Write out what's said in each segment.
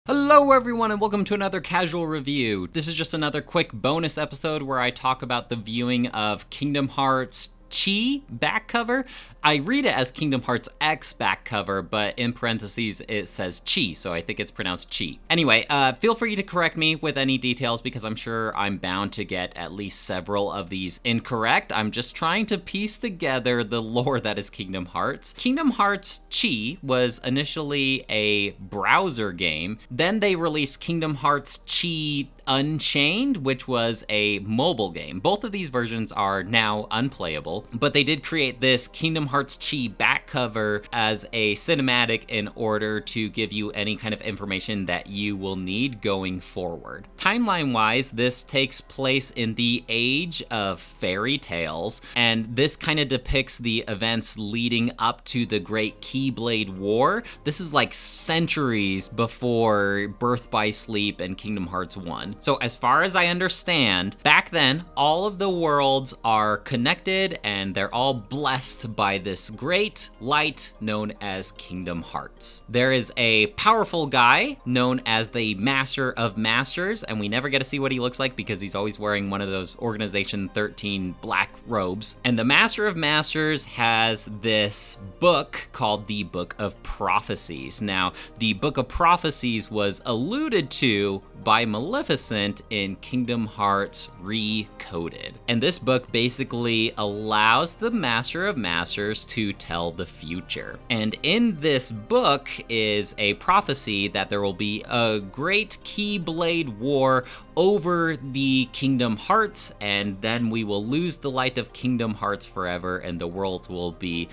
Hello everyone and welcome to another casual review. This is just another quick bonus episode where I talk about the viewing of Kingdom Hearts Chi back cover. I read it as Kingdom Hearts X back cover, but in parentheses it says Chi, so I think it's pronounced Chi. Anyway, feel free to correct me with any details because I'm sure I'm bound to get at least several of these incorrect. I'm just trying to piece together the lore that is Kingdom Hearts. Kingdom Hearts Chi was initially a browser game. Then they released Kingdom Hearts Chi Unchained, which was a mobile game. Both of these versions are now unplayable, but they did create this Kingdom Hearts Chi back cover as a cinematic in order to give you any kind of information that you will need going forward. Timeline-wise, this takes place in the age of fairy tales, and this kind of depicts the events leading up to the Great Keyblade War. This is like centuries before Birth by Sleep and Kingdom Hearts 1. So as far as I understand, back then, all of the worlds are connected and they're all blessed by this great light known as Kingdom Hearts. There is a powerful guy known as the Master of Masters, and we never get to see what he looks like because he's always wearing one of those Organization 13 black robes. And the Master of Masters has this book called the Book of Prophecies. Now, the Book of Prophecies was alluded to by Maleficent in Kingdom Hearts Recoded. And this book basically allows the Master of Masters to tell the future. And in this book is a prophecy that there will be a great Keyblade War over the Kingdom Hearts, and then we will lose the light of Kingdom Hearts forever, and the world will be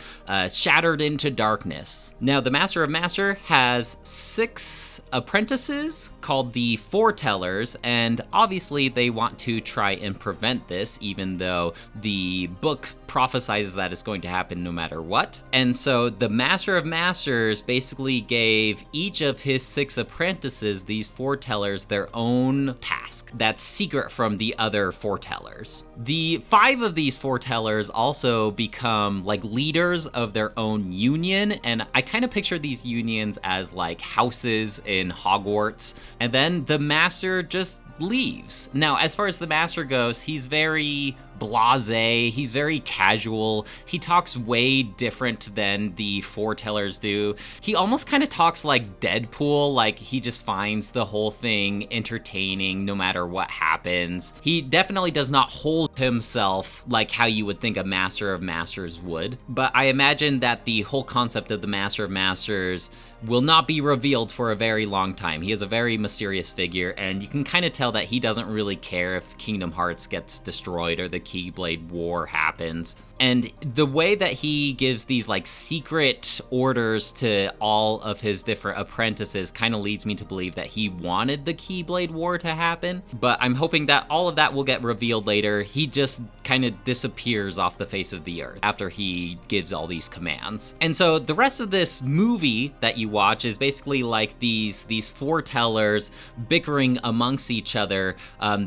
shattered into darkness. Now, the Master of Master has 6 apprentices called the Foretellers, and obviously they want to try and prevent this, even though the book prophesizes that it's going to happen no matter what. And so the Master of Masters basically gave each of his 6 apprentices, these foretellers, their own task that's secret from the other foretellers. The 5 of these foretellers also become like leaders of their own union, and I kind of picture these unions as like houses in Hogwarts. And then the Master just leaves. Now, as far as the Master goes, he's very blasé, he's very casual, he talks way different than the foretellers do. He almost kind of talks like Deadpool, like he just finds the whole thing entertaining no matter what happens. He definitely does not hold himself like how you would think a Master of Masters would, but I imagine that the whole concept of the Master of Masters will not be revealed for a very long time. He is a very mysterious figure, and you can kind of tell that he doesn't really care if Kingdom Hearts gets destroyed or the Keyblade War happens. And the way that he gives these like secret orders to all of his different apprentices kind of leads me to believe that he wanted the Keyblade War to happen, but I'm hoping that all of that will get revealed later. He just kind of disappears off the face of the earth after he gives all these commands. And so the rest of this movie that you watch is basically like these foretellers bickering amongst each other.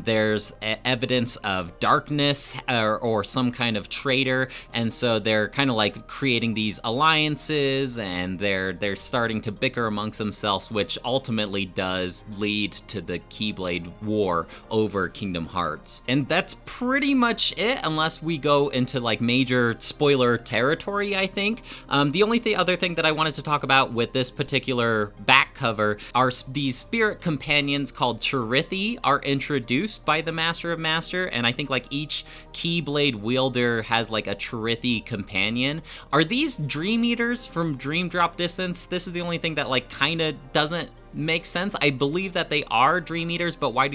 There's evidence of darkness or some kind of traitor, and so they're kind of like creating these alliances, and they're starting to bicker amongst themselves, which ultimately does lead to the Keyblade War over Kingdom Hearts. And that's pretty much it, unless we go into like major spoiler territory, I think. The only other thing that I wanted to talk about with this particular back cover are these spirit companions called Charithi are introduced by the Master of Master, and I think like each Keyblade wielder has like a Charithi companion. Are these Dream Eaters from Dream Drop Distance? This is the only thing that like kind of doesn't makes sense. I believe that they are Dream Eaters, but why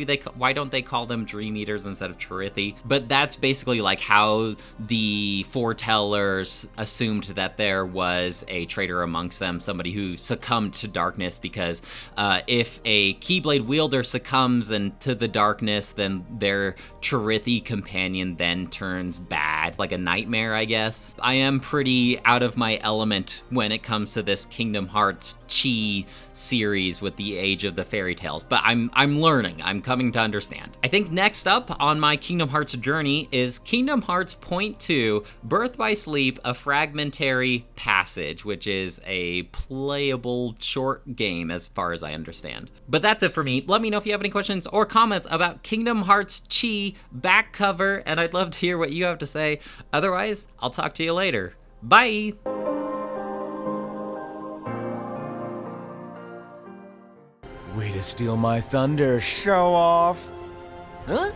don't they call them Dream Eaters instead of Charithi? But that's basically like how the foretellers assumed that there was a traitor amongst them, somebody who succumbed to darkness, because if a Keyblade wielder succumbs to the darkness, then their Charithi companion then turns bad, like a nightmare, I guess. I am pretty out of my element when it comes to this Kingdom Hearts Chi series with the age of the fairy tales, but I'm learning. I'm coming to understand. I think next up on my Kingdom Hearts journey is Kingdom Hearts Point 2, Birth by Sleep, a fragmentary passage, which is a playable short game as far as I understand. But that's it for me. Let me know if you have any questions or comments about Kingdom Hearts Chi back cover, and I'd love to hear what you have to say. Otherwise, I'll talk to you later. Bye! Way to steal my thunder, show off! Huh?